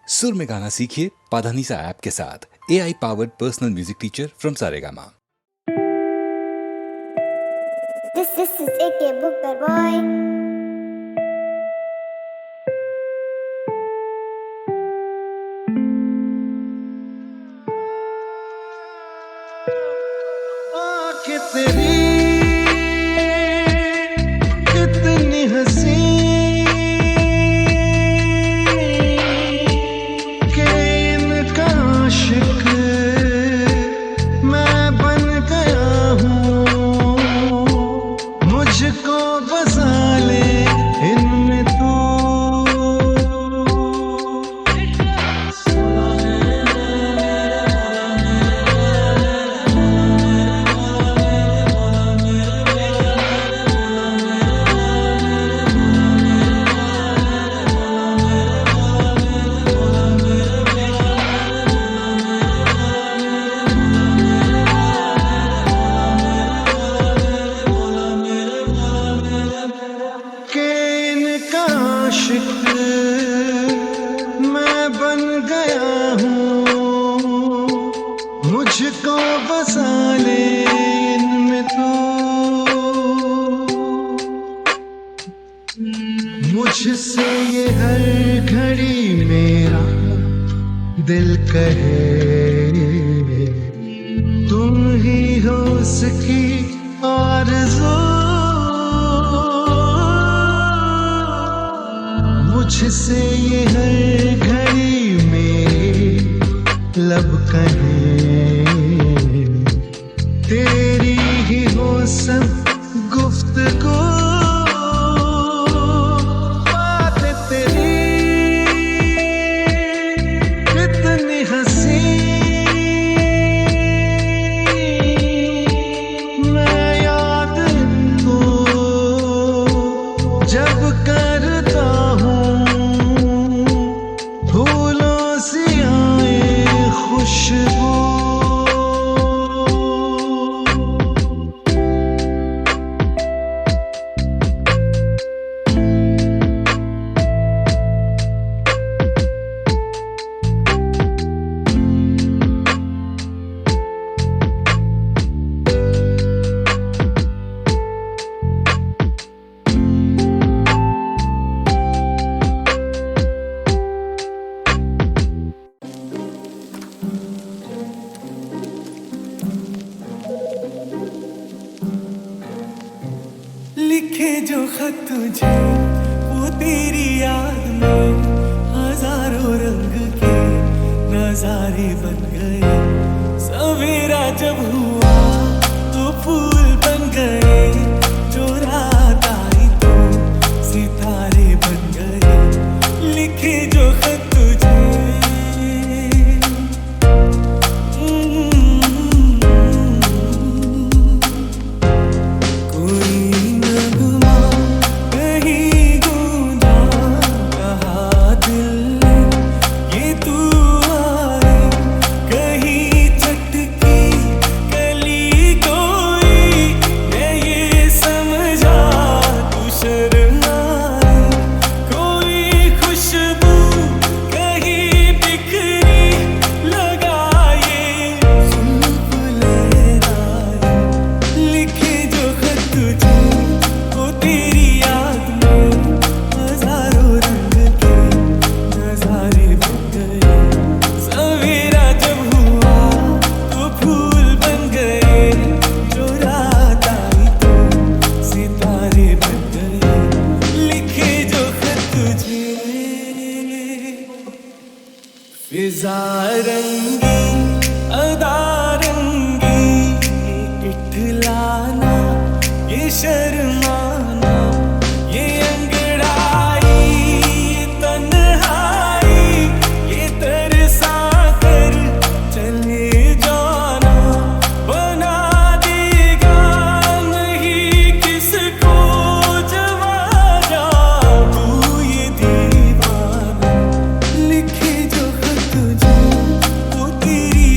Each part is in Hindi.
सुर में गाना सीखिए पाधानीसा ऐप के साथ। AI powered personal music teacher from Saregama. This is AK Booker Boy. आँखें तेरी कितनी हंसी कि इनका आशिक मैं बन गया हूँ। मुझको बसा ले इनमें तू। आशिक मैं बन गया हूँ। मुझको बसा ले इनमें तू। मुझसे ये हर घड़ी मेरा दिल कहे तुम ही हो उसकी आरज़ू। मुझसे ये हर घड़ी मेरे लब कहे तेरी ही हो सब गुफ्तगू। बात तेरी कितनी हंसी मैं याद इनको जब करता हूँ। फूलों से आए खुशबू। लिखे जो खत तुझे वो तेरी याद में हजारों रंग के नजारे बन गए। सवेरा जब हुआ तो फूल बन गए। जो रात आई तो सितारे बन गए। लिखे जो खत तुझे फिजा रंगी अदा रंगी इठलाना ये शर्माना ये अंगड़ाई ये तन्हाई ये तरसा कर चले जाना बना देगा नहीं किसको जवाना तू ये दीवाना। लिखे जो खत तुझे वो तेरी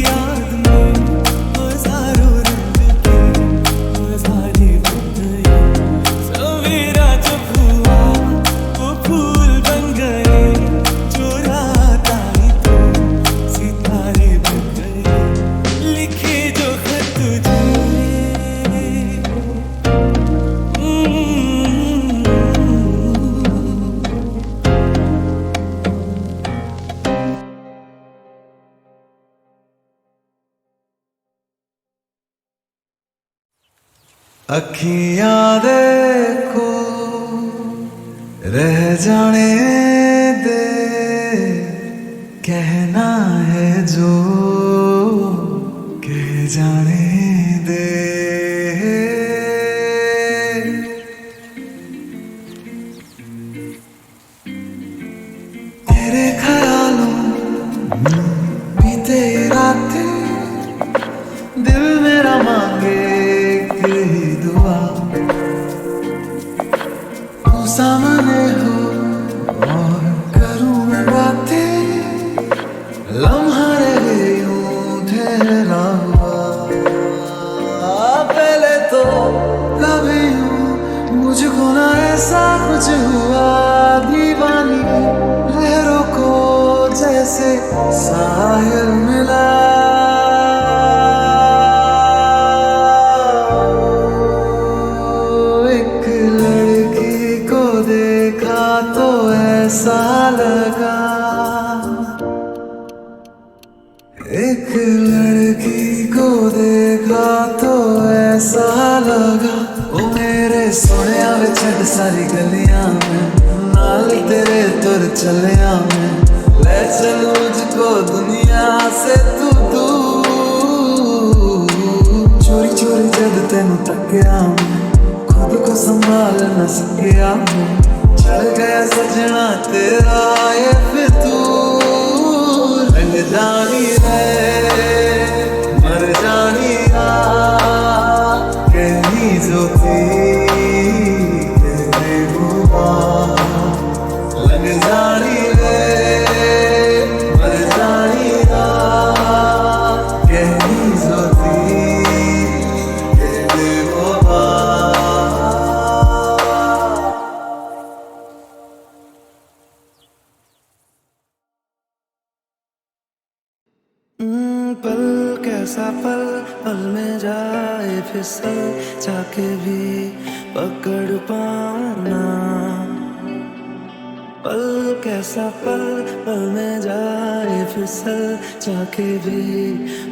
अखियां देखो रह जाने दे, कहना है जो कह जाने दे। तेरे ख्यालों बीते रातें, दिल मेरा मांगे एक ही दुआ, तू सामने हो और करूं मैं बातें, लम्हा रहे यूं ठहरा हुआ। पहले तो कभी यूं मुझको ना ऐसा कुछ हुआ, दीवानी लहरों को जैसे साहिल मिला। एक लड़की को देखा तो ऐसा लगा, एक लड़की को देखा तो ऐसा लगा। ओ मेरे सोनिया वे छड़ सारी गलियां में, नाल तेरे तुर चलिया मैं, ले चल मुझको दुनिया से तू दूर। चोरी चोरी जद तेनू तकिया मैं, खुद को संभाल न सकिया मैं, चढ़ गया सजना तेरा ये फितूर। रंग जानी है मर जानी आ, कहनी जो थी कहने हुआ। लग जानी है मर जानी आ, कहनी जो थी कहने हुआ। पल कैसा पल, पल में जाए फिसल, जाके भी पकड़ पाना। पल कैसा पल, पल में जाए फिसल, जाके भी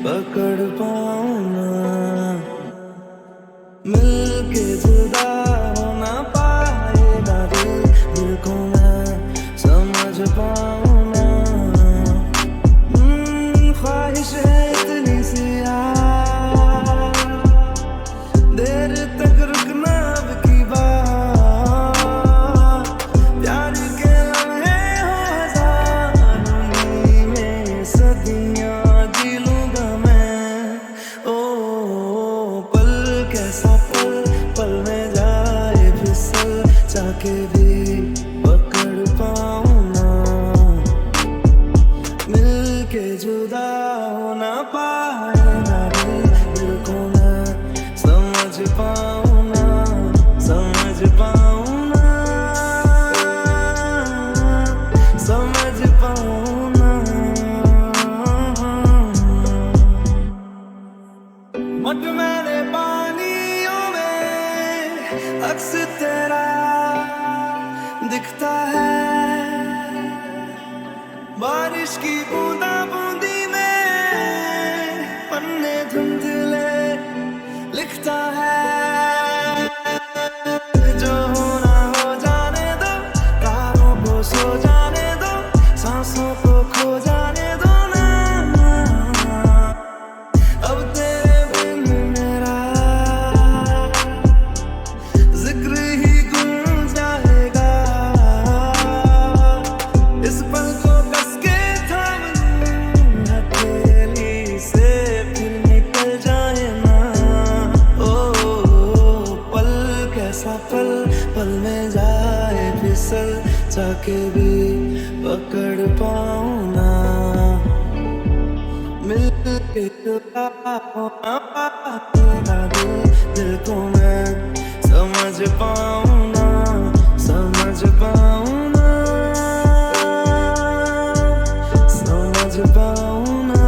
पकड़ पाना। मिल के जुदा हो ना पाएगा दिल, दिल को मैं समझ पाऊँ। ख्वाहिश है इतनी सी यार, देर तक रुकना अब की बात। प्यार के लम्हे हो हजारों, में सदियां जी लूंगा मैं। ओ पल कैसा पल, पल में जाए फिसल, जाके भी पकड़ पाऊँ ना। मिल के जुदा हो ना पाएगा दिल, दिल को मैं समझ पाऊँ ना, समझ पाऊँ ना, समझ पाऊँ ना। मटमैले पानियों में अक्स तेरा दिखता है, बारिश की बूंदा बूंदी में पन्ने धुंधले लिखता है। जो होना हो जाने दो, तारों को सो जाने दो, सांसों को खो जाने दो ना। अब तेरे बिन मेरा जिक्र ही गुम जाएगा। इस पल को पल, पल में जाए फिसल, जाके भी पकड़ पाऊँ ना। मिल के जुदा हो ना पाएगा दिल, दिल को मैं समझ पाऊँ ना, समझ पाऊँ ना, समझ पाऊँ ना,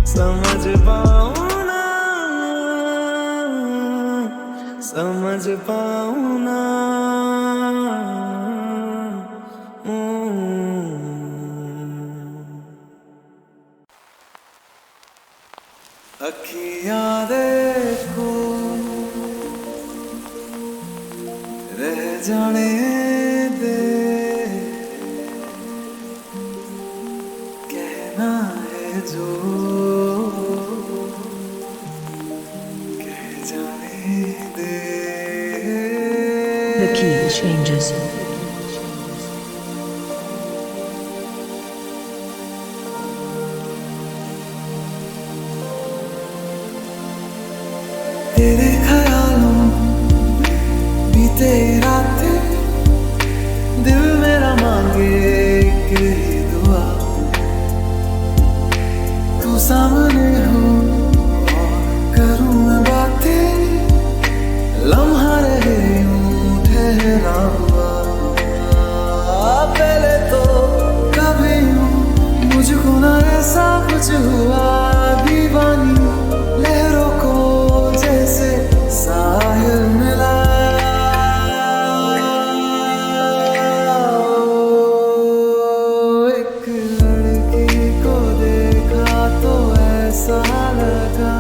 समझ पाऊँ ना, समझ पाऊँ ना। अखियां दे जाने दे, कहना है जो कह जाने दे। The key changes. तेरे ख्यालों बीते रातें, दिल मेरा मांगे एक ही दुआ, तू सामने हो और करूं मैं बातें, लम्हा रहे यूं ठहरा हुआ। पहले तो कभी यूं मुझको ना ऐसा कुछ हुआ, दीवानी लहरों को जैसे साहिल मिला। एक लड़की को देखा तो ऐसा लगा,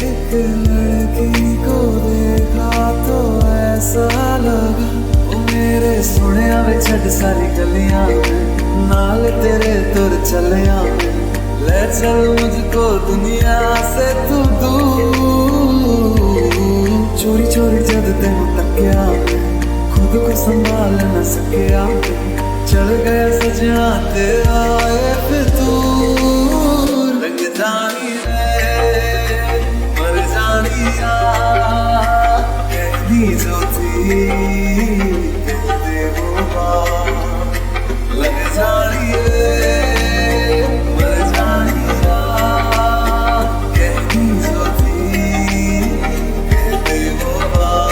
एक लड़की को देखा तो ऐसा लगा, ओ मेरे सोहणिया वे छड्ड सारी गलियां, नाल तेरे तुर चलिया, ले चल मुझको दुनिया से तू दूर। चोरी चोरी जद तेन तकिया, खुद को संभाल न सकिया, चल गया सजना तेरा ये फितूर। रंग जानी है मर जानिया, कहनी जो थी कह दे वो बात, लग जानी है मर जानिया, कहनी जो थी कह दे वो बात।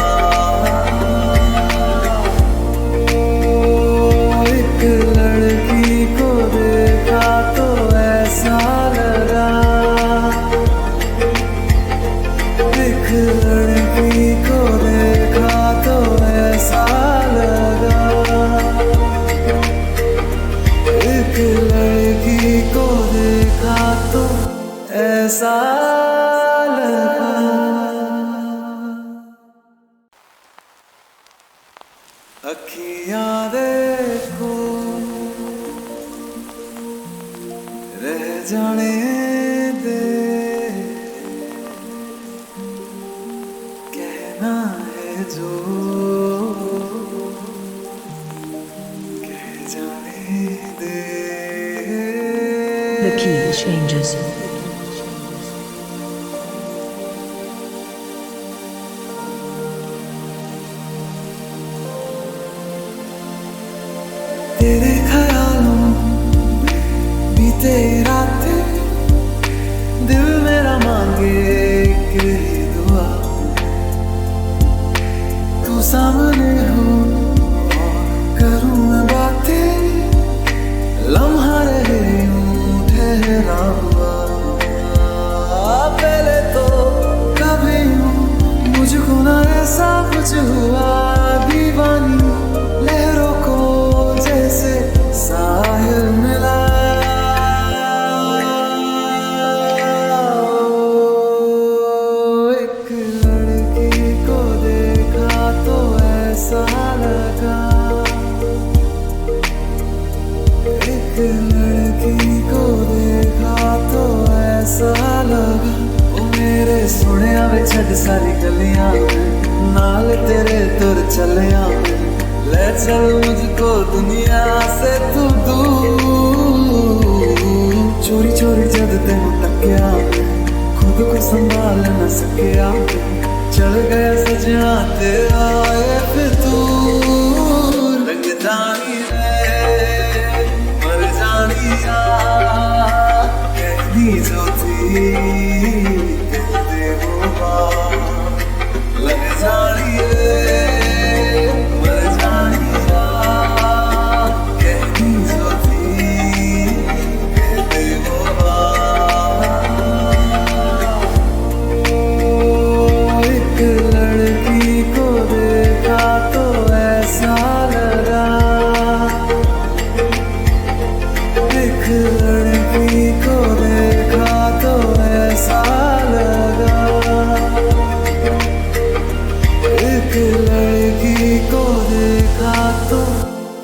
एक लड़की को देखा तो ऐसा लगा, एक लड़की को देखा तो ऐसा लगा, एक लड़की को देखा तो ऐसा लगा। अखियां देखो रह जाने दे, कहना है जो कह जाने दे। The key changes. तेरे ख्यालों बीते रातें, दिल मेरा मांगे एक ही दुआ, तू सामने हो और करूं मैं बातें, लम्हा रहे यूं ठहरा हुआ। पहले तो कभी यूं मुझको ना ऐसा कुछ हुआ, दीवानी लहरों को जैसे साहिल मिला। एक लड़की को देखा तो ऐसा लगा, एक लड़की को देखा तो ऐसा लगा, ओ मेरे सोहणिया वे छड्ड सारी गलियां, नाल तेरे तुर चलिया, ले चल मुझको दुनिया से तू दूर। चोरी चोरी जद तेन तकिया, खुद को संभाल न सकिया, चल गया सजना तेरा ये फितूर। रंग जानी है मर जानिया, कहनी जो थी कह दे वो बात, लग जानी है मर जानिया, कहनी जो थी कह दे वो बात। एक लड़की को देखा तो ऐसा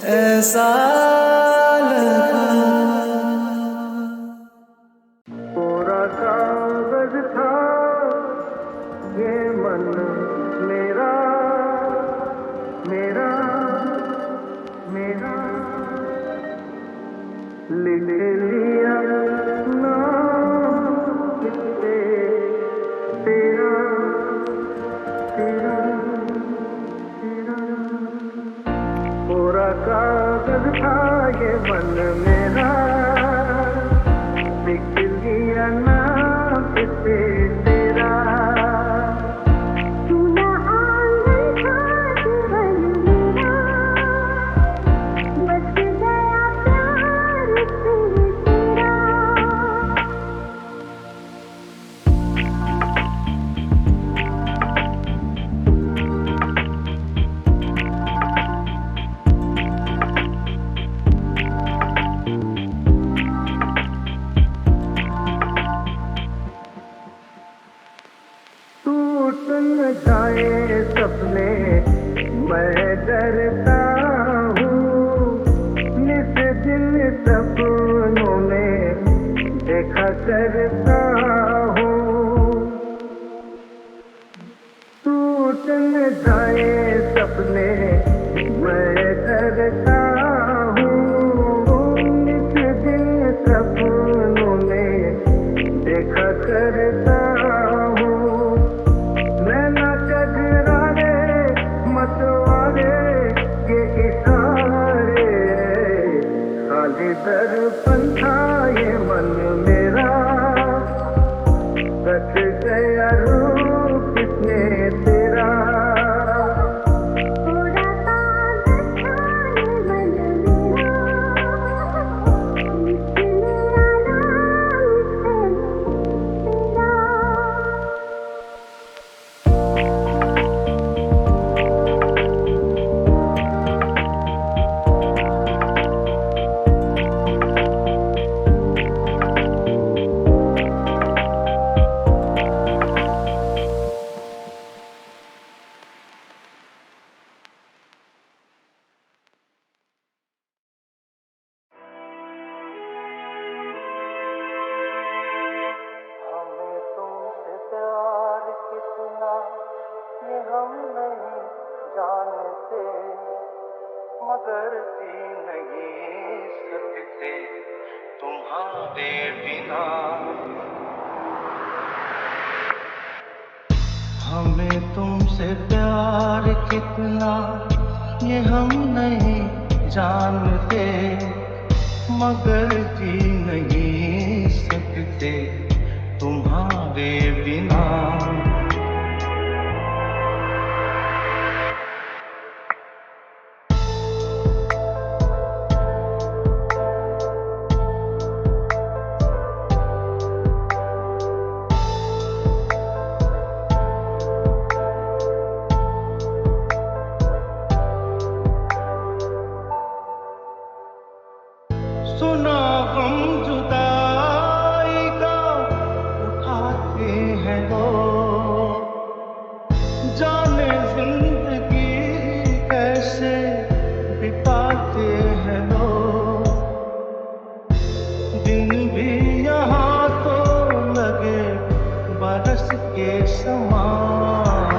ऐसा लगा। पूरा कागज था ये मन मेरा मेरा मेरा लिख लिया नाम किससे तेरा तेरा तेरा। पूरा कागज था ये मन मेरा लिख लिया नाम किससे तेरा। सुना आंगन था जीवन मेरा, बस गया प्यार से तेरा। टूट न जाए सपने मैं डरता हूँ, निस दिन सपनों में देखा करता हूँ। टूट न जाए सपने मैं डरता हूँ, निस दिन सपनों में देखा करता हूँ। नैना कजरारे मतवारे ये इशारे, खाली दर्पण था ये मन मेरा, कट गया रूप किसने तेरा। पूरा कागज था ये मन मेरा, लिख लिया नाम से तेरा। हमें तुमसे प्यार कितना ये हम नहीं जानते, मगर जी नहीं सकते तुम्हारे बिना। हमें तुमसे प्यार कितना ये हम नहीं जानते, मगर जी नहीं सकते तुम्हारे बिना। सुना गम जुदाई का उठाते हैं लोग, जाने जिंदगी कैसे बिताते हैं लोग। दिन भी यहाँ तो लगे बरस के समान,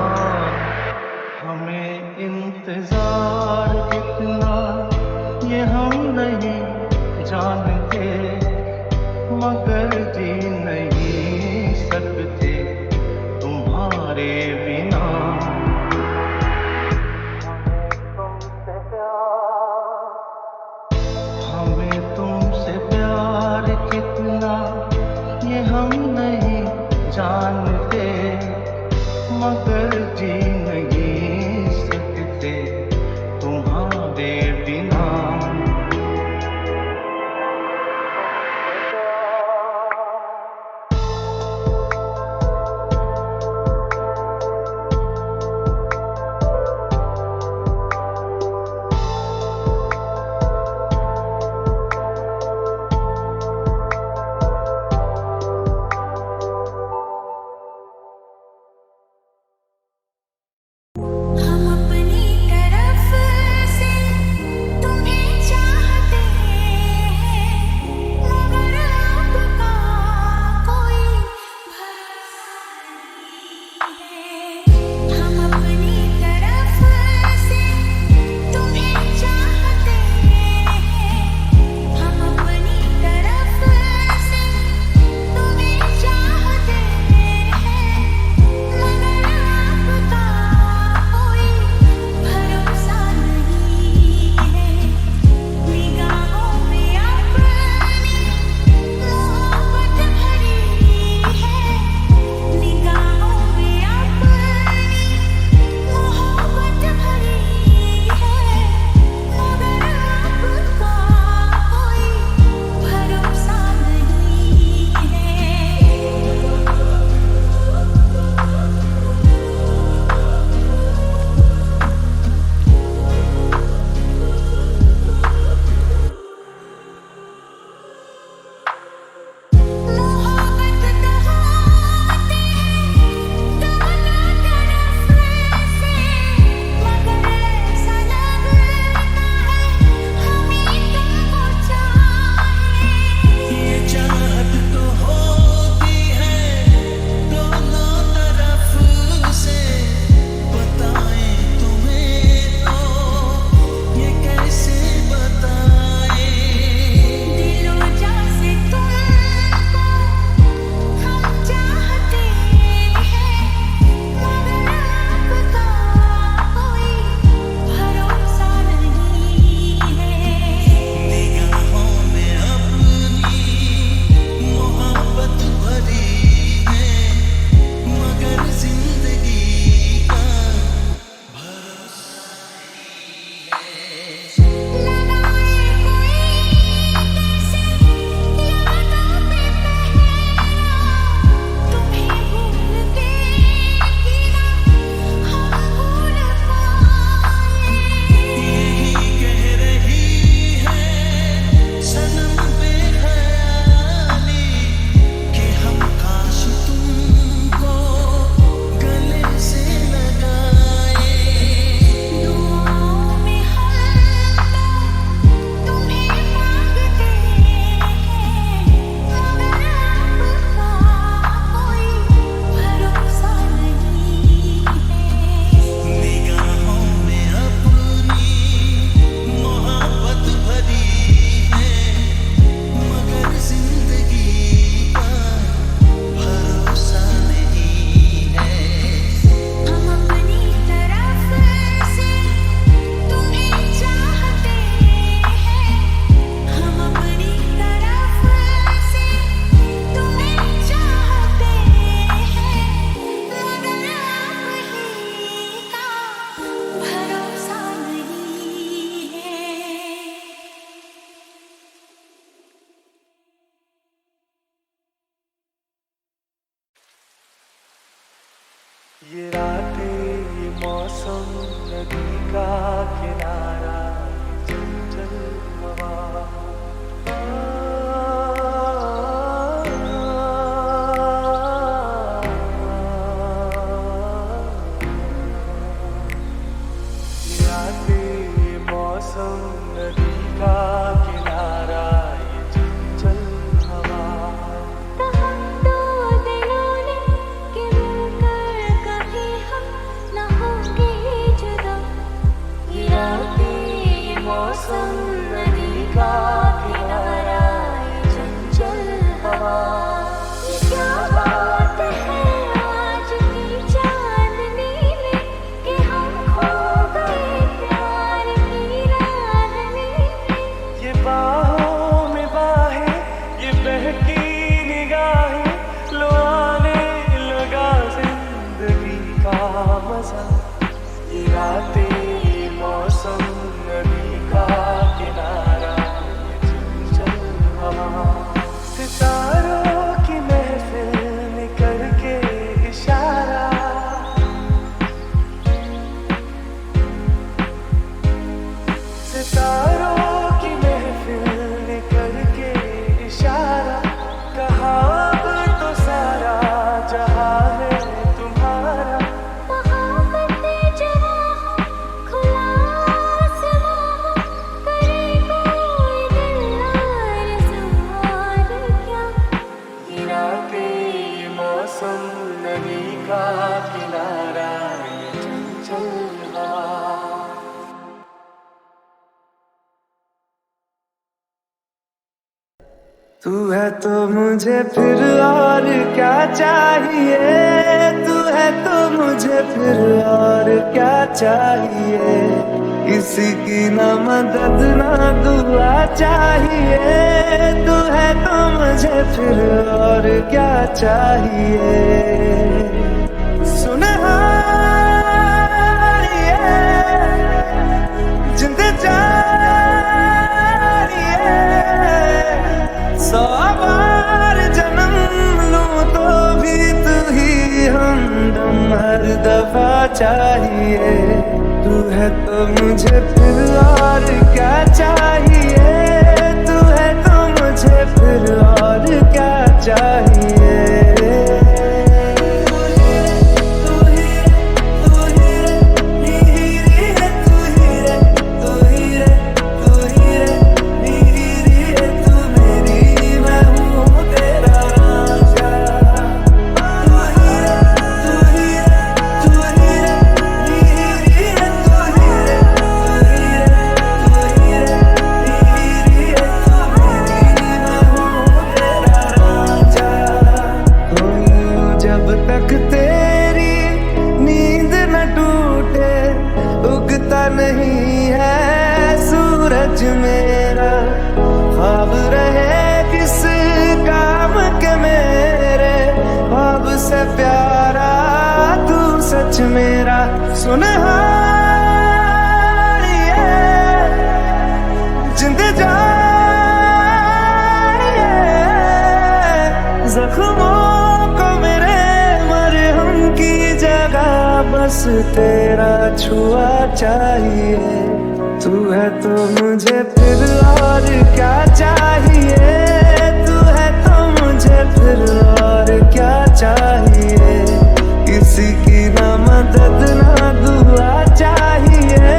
हमें इंतजार कितना ये हम नहीं जानते, मगर जी नहीं सकते तुम्हारे बिना। हमें तुमसे प्यार कितना ये हम नहीं जानते, मगर जी नहीं सकते तुम्हारे बिना। ये रातें, ये मौसम, नदी का किनारा, ये चंचल हवा। ये रातें, ये मौसम, नदी का किनारा, ये चंचल हवा। कहा दो दिलों ने कि मिलकर कभी हम न होंगे जुदा। ये रातें, ये मौसम, नदी का किनारा, ये चंचल हवा। ये क्या बात है आज की चांदनी में कि हम खो गए प्यार की रागनी में। ये बाहों में बाहें, ये बहकी निगाहें, लो आने लगा जिंदगी का मजा। ये रातें, ये मौसम, नदी का किनारा, ये चंचल हवा। सितारों की महफिल में करके इशारा, सितारों की महफिल में करके इशारा, कहा अब तो सारा जहां है तुम्हारा। मोहब्बतें जवां हो, खुला आसमां हो, करे कोई दिल आरज़ू और क्या। ये रातें, ये मौसम, नदी का किनारा, ये चंचल हवा। तू है तो मुझे फिर और क्या चाहिए, तू है तो मुझे फिर और क्या चाहिए। किसी की ना मदद ना दुआ चाहिए, तू है तो मुझे फिर और क्या चाहिए। सुनहारिए जिंद जानिए, 100 बार जन्म लूं तो भी तू ही हमदम हर दफा चाहिए। तू है तो मुझे फिर और क्या चाहिए, तू है तो मुझे फिर और क्या चाहिए। नहीं है सूरज मेरा, ख्वाब रहे किस काम के मेरे, ख्वाब से प्यारा तू सच मेरा। सुनहारिए जिंद जानिए, जख्मों को मेरे मरहम की जगह बस तेरा छुआ चाहिए। तू है तो मुझे फिर और क्या चाहिए, तू है तो मुझे फिर और क्या चाहिए। किसी की ना मदद ना दुआ चाहिए,